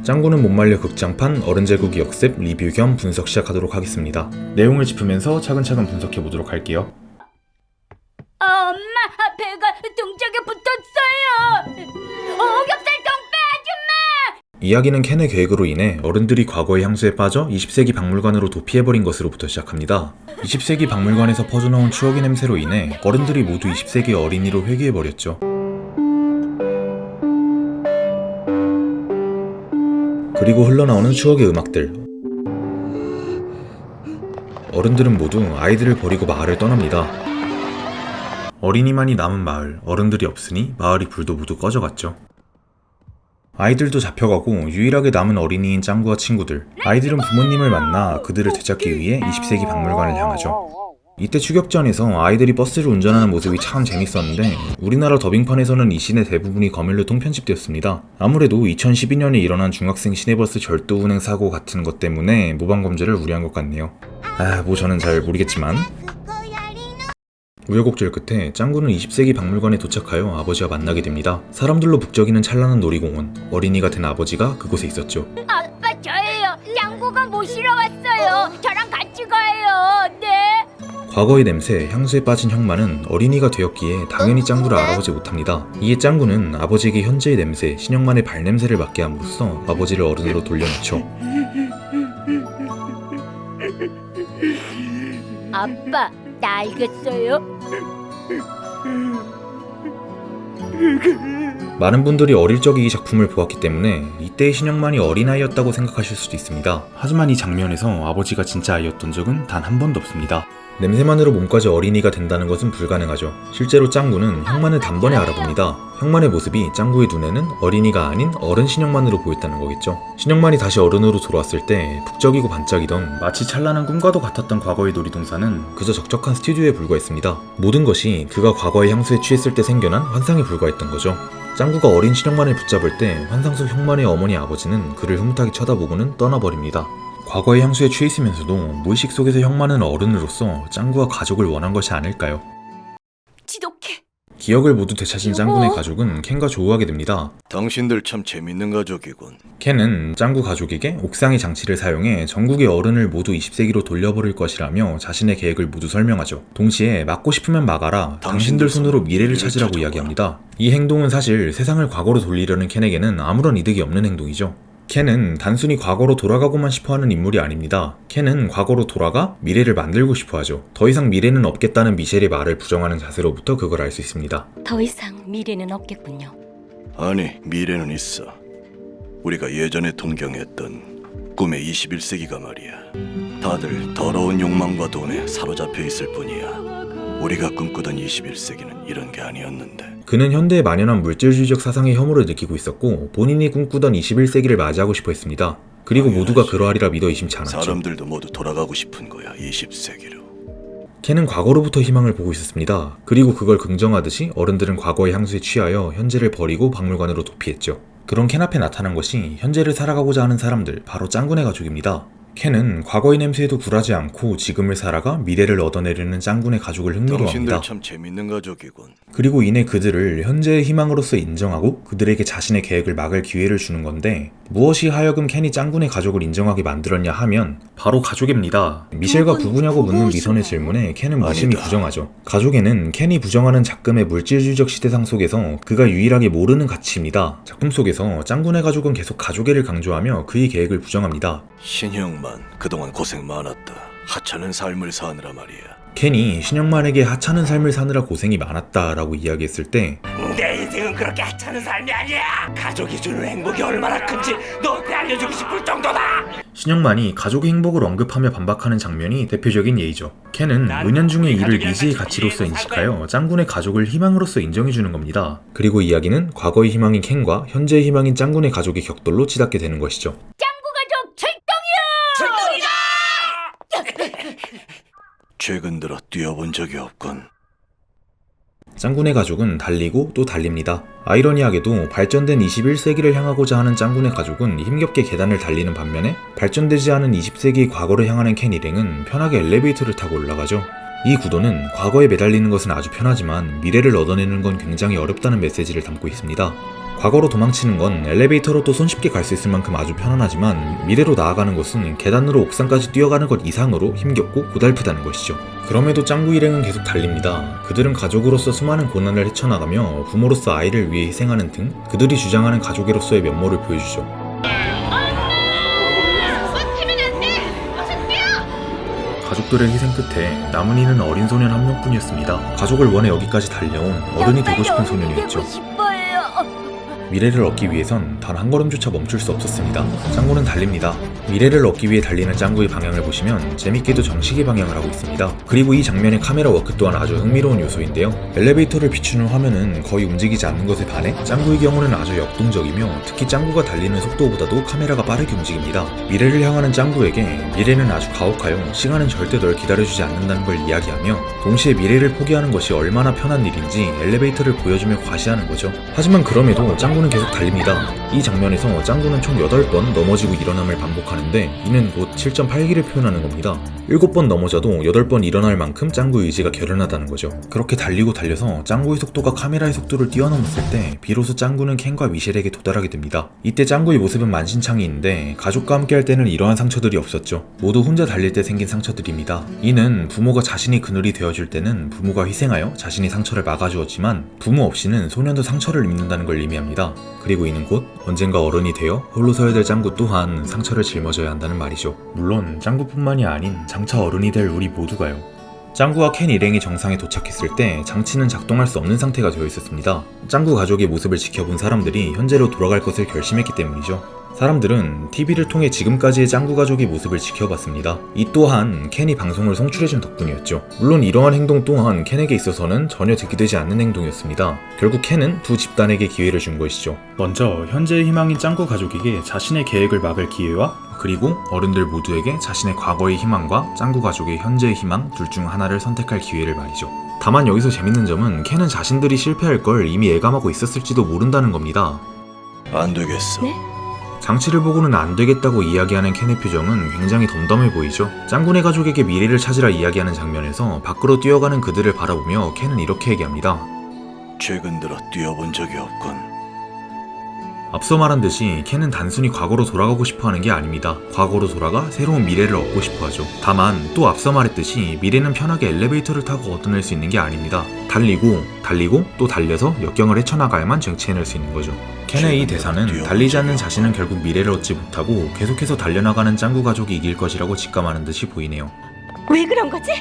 짱구는 못 말려 극장판 어른제국이 역습 리뷰 겸 분석 시작하도록 하겠습니다. 내용을 짚으면서 차근차근 분석해보도록 할게요. 엄마, 배가 등짝에 붙었어요. 오겹살통 아줌마! 이야기는 켄의 계획으로 인해 어른들이 과거의 향수에 빠져 20세기 박물관으로 도피해버린 것으로부터 시작합니다. 20세기 박물관에서 퍼져나온 추억의 냄새로 인해 어른들이 모두 20세기 어린이로 회귀해버렸죠. 그리고 흘러나오는 추억의 음악들. 어른들은 모두 아이들을 버리고 마을을 떠납니다. 어린이만이 남은 마을, 어른들이 없으니 마을이 불도 모두 꺼져갔죠. 아이들도 잡혀가고 유일하게 남은 어린이인 짱구와 친구들. 아이들은 부모님을 만나 그들을 되찾기 위해 20세기 박물관을 향하죠. 이때 추격전에서 아이들이 버스를 운전하는 모습이 참 재밌었는데 우리나라 더빙판에서는 이 씬의 대부분이 검열로 통편집되었습니다. 아무래도 2012년에 일어난 중학생 시내버스 절도 운행 사고 같은 것 때문에 모방검열을 우려한 것 같네요. 저는 잘 모르겠지만 우여곡절 끝에 짱구는 20세기 박물관에 도착하여 아버지와 만나게 됩니다. 사람들로 북적이는 찬란한 놀이공원, 어린이가 된 아버지가 그곳에 있었죠. 아빠, 저예요. 짱구가 모시러 왔어요. 저랑 같이 가요. 네. 과거의 냄새, 향수에 빠진 형만은 어린이가 되었기에 당연히 짱구를 알아보지 못합니다. 이에 짱구는 아버지에게 현재의 냄새, 신형만의 발냄새를 맡게 함으로써 아버지를 어른으로 돌려놓죠. 아빠, 나 알겠어요? 많은 분들이 어릴 적에 이 작품을 보았기 때문에 이때의 신형만이 어린아이였다고 생각하실 수도 있습니다. 하지만 이 장면에서 아버지가 진짜 아이였던 적은 단 한 번도 없습니다. 냄새만으로 몸까지 어린이가 된다는 것은 불가능하죠. 실제로 짱구는 형만을 단번에 알아봅니다. 형만의 모습이 짱구의 눈에는 어린이가 아닌 어른 신형만으로 보였다는 거겠죠. 신형만이 다시 어른으로 돌아왔을 때 북적이고 반짝이던 마치 찬란한 꿈과도 같았던 과거의 놀이동산은 그저 적적한 스튜디오에 불과했습니다. 모든 것이 그가 과거의 향수에 취했을 때 생겨난 환상에 불과했던 거죠. 짱구가 어린 신형만을 붙잡을 때 환상 속 형만의 어머니 아버지는 그를 흐뭇하게 쳐다보고는 떠나버립니다. 과거의 향수에 취해 있으면서도 무의식 속에서 형만은 어른으로서 짱구와 가족을 원한 것이 아닐까요? 지독해. 기억을 모두 되찾은 짱구네 가족은 켄과 조우하게 됩니다. 당신들 참 재밌는 가족이군. 켄은 짱구 가족에게 옥상의 장치를 사용해 전국의 어른을 모두 20세기로 돌려버릴 것이라며 자신의 계획을 모두 설명하죠. 동시에 막고 싶으면 막아라, 당신들 손으로 미래를 찾으라고 이야기합니다. 이 행동은 사실 세상을 과거로 돌리려는 켄에게는 아무런 이득이 없는 행동이죠. 켄은 단순히 과거로 돌아가고만 싶어하는 인물이 아닙니다. 켄은 과거로 돌아가 미래를 만들고 싶어하죠. 더 이상 미래는 없겠다는 미셸의 말을 부정하는 자세로부터 그걸 알 수 있습니다. 더 이상 미래는 없겠군요. 아니, 미래는 있어. 우리가 예전에 동경했던 꿈의 21세기가 말이야. 다들 더러운 욕망과 돈에 사로잡혀 있을 뿐이야. 우리가 꿈꾸던 21세기는 이런 게 아니었는데. 그는 현대에 만연한 물질주의적 사상의 혐오를 느끼고 있었고 본인이 꿈꾸던 21세기를 맞이하고 싶어 했습니다. 그리고 모두가 그러하리라 믿어 의심치 않았죠. 사람들도 모두 돌아가고 싶은 거야, 20세기로. 켄은 과거로부터 희망을 보고 있었습니다. 그리고 그걸 긍정하듯이 어른들은 과거의 향수에 취하여 현재를 버리고 박물관으로 도피했죠. 그런 켄 앞에 나타난 것이 현재를 살아가고자 하는 사람들, 바로 짱구네 가족입니다. 켄은 과거의 냄새에도 굴하지 않고 지금을 살아가 미래를 얻어내려는 짱구네 가족을 흥미로워합니다. 당신들 참 재밌는 가족이군. 그리고 이내 그들을 현재의 희망으로서 인정하고 그들에게 자신의 계획을 막을 기회를 주는 건데 무엇이 하여금 켄이 짱구네 가족을 인정하게 만들었냐 하면 바로 가족입니다. 미셸과 부부냐고 묻는 미선의 질문에 켄은 무심히 부정하죠. 가족에는 켄이 부정하는 작금의 물질주의적 시대상 속에서 그가 유일하게 모르는 가치입니다. 작품 속에서 짱구네 가족은 계속 가족애를 강조하며 그의 계획을 부정합니다. 신형만 그동안 고생 많았다. 하찮은 삶을 사느라 말이야. 켄이 신형만에게 하찮은 삶을 사느라 고생이 많았다라고 이야기했을 때 내 인생은 그렇게 하찮은 삶이 아니야. 가족이 주는 행복이 얼마나 큰지 너한테 알려주고 싶을 정도다. 신형만이 가족의 행복을 언급하며 반박하는 장면이 대표적인 예이죠. 켄은 은연중에 이를 미지의 가치로서 인식하여 짱구네 가족을 희망으로서 인정해주는 겁니다. 그리고 이야기는 과거의 희망인 켄과 현재의 희망인 짱구네 가족의 격돌로 치닫게 되는 것이죠. 짱구 가족 출동이요! 최근 들어 뛰어본 적이 없군. 짱구네 가족은 달리고 또 달립니다. 아이러니하게도 발전된 21세기를 향하고자 하는 짱구네 가족은 힘겹게 계단을 달리는 반면에 발전되지 않은 20세기의 과거를 향하는 켄 일행은 편하게 엘리베이터를 타고 올라가죠. 이 구도는 과거에 매달리는 것은 아주 편하지만 미래를 얻어내는 건 굉장히 어렵다는 메시지를 담고 있습니다. 과거로 도망치는 건 엘리베이터로도 손쉽게 갈 수 있을 만큼 아주 편안하지만 미래로 나아가는 것은 계단으로 옥상까지 뛰어가는 것 이상으로 힘겹고 고달프다는 것이죠. 그럼에도 짱구 일행은 계속 달립니다. 그들은 가족으로서 수많은 고난을 헤쳐나가며 부모로서 아이를 위해 희생하는 등 그들이 주장하는 가족으로서의 면모를 보여주죠. 가족들의 희생 끝에 남은 이는 어린 소년 한 명뿐이었습니다. 가족을 원해 여기까지 달려온 어른이 되고 싶은 소년이었죠. 되고 싶어요. 미래를 얻기 위해선 단 한 걸음조차 멈출 수 없었습니다. 짱구는 달립니다. 미래를 얻기 위해 달리는 짱구의 방향을 보시면 재밌게도 정식의 방향을 하고 있습니다. 그리고 이 장면의 카메라 워크 또한 아주 흥미로운 요소인데요. 엘리베이터를 비추는 화면은 거의 움직이지 않는 것에 반해 짱구의 경우는 아주 역동적이며 특히 짱구가 달리는 속도보다도 카메라가 빠르게 움직입니다. 미래를 향하는 짱구에게 미래는 아주 가혹하여 시간은 절대 널 기다려주지 않는다는 걸 이야기하며 동시에 미래를 포기하는 것이 얼마나 편한 일인지 엘리베이터를 보여주며 과시하는 거죠. 하지만 그럼에도 짱구는 계속 달립니다. 이 장면에서 짱구는 총 8번 넘어지고 일어남을 반복하는데 이는 곧 7.8기를 표현하는 겁니다. 7번 넘어져도 8번 일어날 만큼 짱구의 의지가 결연하다는 거죠. 그렇게 달리고 달려서 짱구의 속도가 카메라의 속도를 뛰어넘었을 때 비로소 짱구는 켄과 미셸에게 도달하게 됩니다. 이때 짱구의 모습은 만신창이인데 가족과 함께 할 때는 이러한 상처들이 없었죠. 모두 혼자 달릴 때 생긴 상처들입니다. 이는 부모가 자신이 그늘이 되어줄 때는 부모가 희생하여 자신이 상처를 막아주었지만 부모 없이는 소년도 상처를 입는다는 걸 의미합니다. 그리고 이는 곧 언젠가 어른이 되어 홀로 서야 될 짱구 또한 상처를 짊어져야 한다는 말이죠. 물론 짱구뿐만이 아닌 장차 어른이 될 우리 모두가요. 짱구와 켄 일행이 정상에 도착했을 때 장치는 작동할 수 없는 상태가 되어 있었습니다. 짱구 가족의 모습을 지켜본 사람들이 현재로 돌아갈 것을 결심했기 때문이죠. 사람들은 TV를 통해 지금까지의 짱구 가족의 모습을 지켜봤습니다. 이 또한 켄이 방송을 송출해준 덕분이었죠. 물론 이러한 행동 또한 켄에게 있어서는 전혀 득이 되지 않는 행동이었습니다. 결국 켄은 두 집단에게 기회를 준 것이죠. 먼저 현재의 희망인 짱구 가족에게 자신의 계획을 막을 기회와 그리고 어른들 모두에게 자신의 과거의 희망과 짱구 가족의 현재의 희망 둘 중 하나를 선택할 기회를 말이죠. 다만 여기서 재밌는 점은 켄은 자신들이 실패할 걸 이미 예감하고 있었을지도 모른다는 겁니다. 안 되겠어. 네? 장치를 보고는 안 되겠다고 이야기하는 켄의 표정은 굉장히 덤덤해 보이죠. 짱구네 가족에게 미래를 찾으라 이야기하는 장면에서 밖으로 뛰어가는 그들을 바라보며 켄은 이렇게 얘기합니다. 최근 들어 뛰어본 적이 없군. 앞서 말한 듯이 켄은 단순히 과거로 돌아가고 싶어하는 게 아닙니다. 과거로 돌아가 새로운 미래를 얻고 싶어하죠. 다만 또 앞서 말했듯이 미래는 편하게 엘리베이터를 타고 얻어낼 수 있는 게 아닙니다. 달리고 또 달려서 역경을 헤쳐나가야만 쟁취해낼 수 있는 거죠. 켄의 이 대사는 달리지 않는 자신은 결국 미래를 얻지 못하고 계속해서 달려나가는 짱구 가족이 이길 것이라고 직감하는 듯이 보이네요. 왜 그런 거지?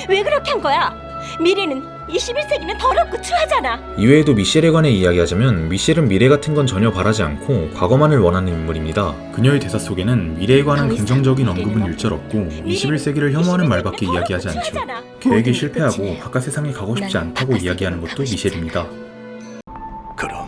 왜 그렇게 한 거야? 미래는 21세기는 더럽고 추하잖아. 이외에도 미셸에 관해 이야기하자면 미셸은 미래 같은 건 전혀 바라지 않고 과거만을 원하는 인물입니다. 그녀의 대사 속에는 미래에 관한 긍정적인 언급은 일절 없고 21세기를 혐오하는 말밖에 이야기하지 않죠. 계획이 실패하고 바깥 세상에 가고 싶지 않다고 이야기하는 것도 미셸입니다. 그럼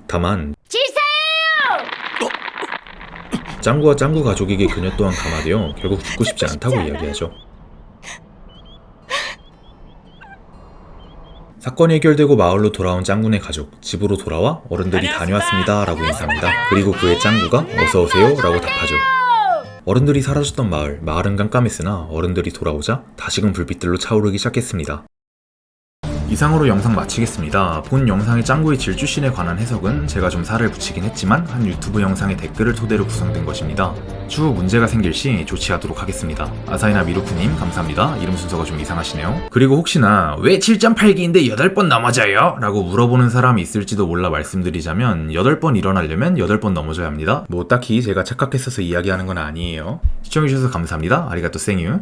다만 지사예요. 짱구와 짱구 가족에게 그녀 또한 감화되어 결국 죽고 싶지 않다고 이야기하죠. 사건이 해결되고 마을로 돌아온 짱구네 가족, 집으로 돌아와 어른들이 다녀왔습니다 라고 인사합니다. 그리고 그의 짱구가 어서오세요 라고 답하죠. 어른들이 사라졌던 마을은 깜깜했으나 어른들이 돌아오자 다시금 불빛들로 차오르기 시작했습니다. 이상으로 영상 마치겠습니다. 본 영상의 짱구의 질주씬에 관한 해석은 제가 좀 살을 붙이긴 했지만 한 유튜브 영상의 댓글을 토대로 구성된 것입니다. 추후 문제가 생길 시 조치하도록 하겠습니다. 아사히나 미루크님 감사합니다. 이름 순서가 좀 이상하시네요. 그리고 혹시나 왜 7.8기인데 8번 넘어져요? 라고 물어보는 사람이 있을지도 몰라 말씀드리자면 8번 일어나려면 8번 넘어져야 합니다. 뭐 딱히 제가 착각했어서 이야기하는 건 아니에요. 시청해주셔서 감사합니다. 아리가또 생유.